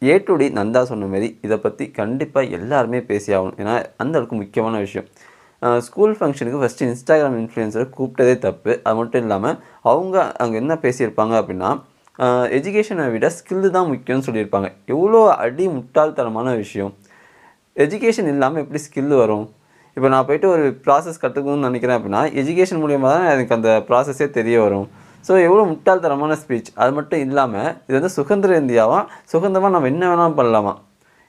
A to D Nanda சொன்ன மாரி இதை பற்றி கண்டிப்பாக எல்லாருமே பேசி ஆகணும். ஏன்னா அந்த அளவுக்கு முக்கியமான விஷயம். ஸ்கூல் ஃபங்க்ஷனுக்கு ஃபஸ்ட்டு இன்ஸ்டாகிராம் இன்ஃப்ளூயன்சரை கூப்பிட்டதே தப்பு. அது மட்டும் இல்லாமல் அவங்க அங்கே என்ன பேசியிருப்பாங்க அப்படின்னா, எஜுகேஷனை விட ஸ்கில்லு தான் முக்கியம்னு சொல்லியிருப்பாங்க. எவ்வளோ முட்டாள்தனமான விஷயம். எஜுகேஷன் இல்லாமல் எப்படி ஸ்கில் வரும்? இப்போ நான் போயிட்டு ஒரு ப்ராசஸ் கற்றுக்கணும்னு நினைக்கிறேன் அப்படின்னா, எஜுகேஷன் மூலியமா தான் எனக்கு அந்த ப்ராசஸே தெரிய வரும். ஸோ எவ்வளோ முட்டாள்தனமான ஸ்பீச். அது மட்டும் இல்லாமல் இது வந்து சுதந்திர இந்தியாவா, சுதந்திரமா நம்ம என்ன வேணாலும் பண்ணலாமா?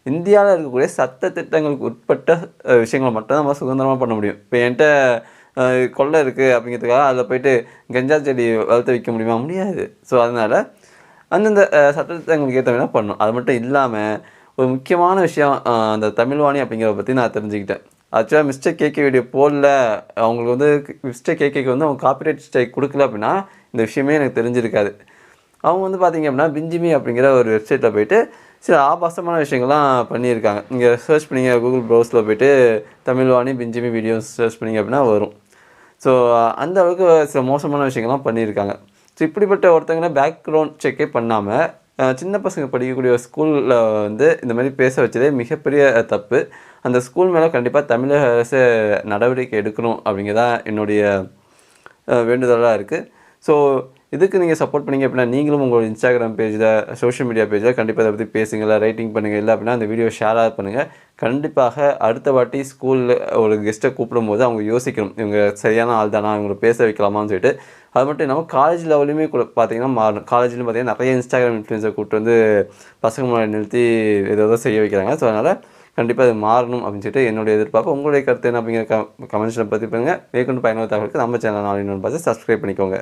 இந்தியாவில் இருக்கக்கூடிய சட்ட திட்டங்களுக்கு உட்பட்ட விஷயங்களை மட்டும் தான் நம்ம சுதந்திரமாக பண்ண முடியும். இப்போ என்கிட்ட கொல்லை இருக்குது அப்படிங்கிறதுக்காக அதில் போயிட்டு கஞ்சா செடி வளர்த்து வைக்க முடியுமா? முடியாது. ஸோ அதனால் அந்தந்த சட்டதிட்டங்களுக்கு ஏற்ற மாதிரி பண்ணணும். அது மட்டும் இல்லாமல் ஒரு முக்கியமான விஷயம், அந்த தமிழ்வாணி அப்படிங்கிறத பற்றி நான் தெரிஞ்சுக்கிட்டேன். ஆக்சுவலாக மிஸ்டர் கேகே வீடியோ போடல, அவங்களுக்கு வந்து மிஸ்டர் கேகேக்கு வந்து அவங்க காப்பிரைட் ஸ்ட்ரைக் கொடுக்கல அப்படின்னா இந்த விஷயமே எனக்கு தெரிஞ்சிருக்காது. அவங்க வந்து பார்த்திங்க அப்படின்னா பிஞ்சிமி அப்படிங்கிற ஒரு வெப்சைட்டில் போய்ட்டு சில ஆபாசமான விஷயங்கள்லாம் பண்ணியிருக்காங்க. நீங்கள் சர்ச் பண்ணிங்க கூகுள் ப்ரௌஸில் போய்ட்டு தமிழ்வாணி பிஞ்சிமி வீடியோஸ் சர்ச் பண்ணிங்க அப்படின்னா வரும். ஸோ அந்த அளவுக்கு சில மோசமான விஷயங்கள்லாம் பண்ணியிருக்காங்க. ஸோ இப்படிப்பட்ட ஒருத்தங்களை பேக்ரவுண்ட் செக்கே பண்ணாமல் சின்ன பசங்க படிக்கக்கூடிய ஸ்கூலில் வந்து இந்த மாதிரி பேச வச்சதே மிகப்பெரிய தப்பு. அந்த ஸ்கூல் மேலே கண்டிப்பாக தமிழக அரசு நடவடிக்கை எடுக்கணும் அப்படிங்கிறதான் என்னுடைய வேண்டுதலாக இருக்குது. ஸோ இதுக்கு நீங்கள் சப்போர்ட் பண்ணிங்க அப்படின்னா நீங்களும் உங்களோட இன்ஸ்டாகிராம் பேஜில், சோஷியல் மீடியா பேஜில் கண்டிப்பாக இதை பற்றி பேசுங்களா, ரைட்டிங் பண்ணுங்கள். இல்லை அப்படின்னா அந்த வீடியோ ஷேராக பண்ணுங்கள். கண்டிப்பாக அடுத்த வாட்டி ஸ்கூலில் ஒரு கெஸ்ட்டை கூப்பிடும்போது அவங்க யோசிக்கணும், இவங்க சரியான ஆள் தானா, இவங்களை பேச வைக்கலாமான்னு சொல்லிட்டு. அது மட்டும் இல்லாமல் காலேஜ் லெவலுமே கூட பார்த்தீங்கன்னா மாறணும். காலேஜ்லையும் பார்த்தீங்கன்னா நிறைய இன்ஸ்டாகிராம் இன்ஃப்ளூயன்ஸை கூப்பிட்டு வந்து பசங்க முன்னாடி நிறுத்தி ஏதோ செய்ய வைக்கிறாங்க. ஸோ அதனால் கண்டிப்பாக அது மாறணும் அப்படின்னு சொல்லிட்டு என்னுடைய எதிர்பார்ப்பு. உங்களுடைய கருத்து என்ன அப்படிங்கிற கமெண்ட்ஸில் பற்றி பண்ணுங்கள். மேற்கொண்டு பயனுள்ள தகவலுக்கு நம்ம சேனல் நாளைக்கு பார்த்து சப்ஸ்கிரைப் பண்ணிக்கோங்க.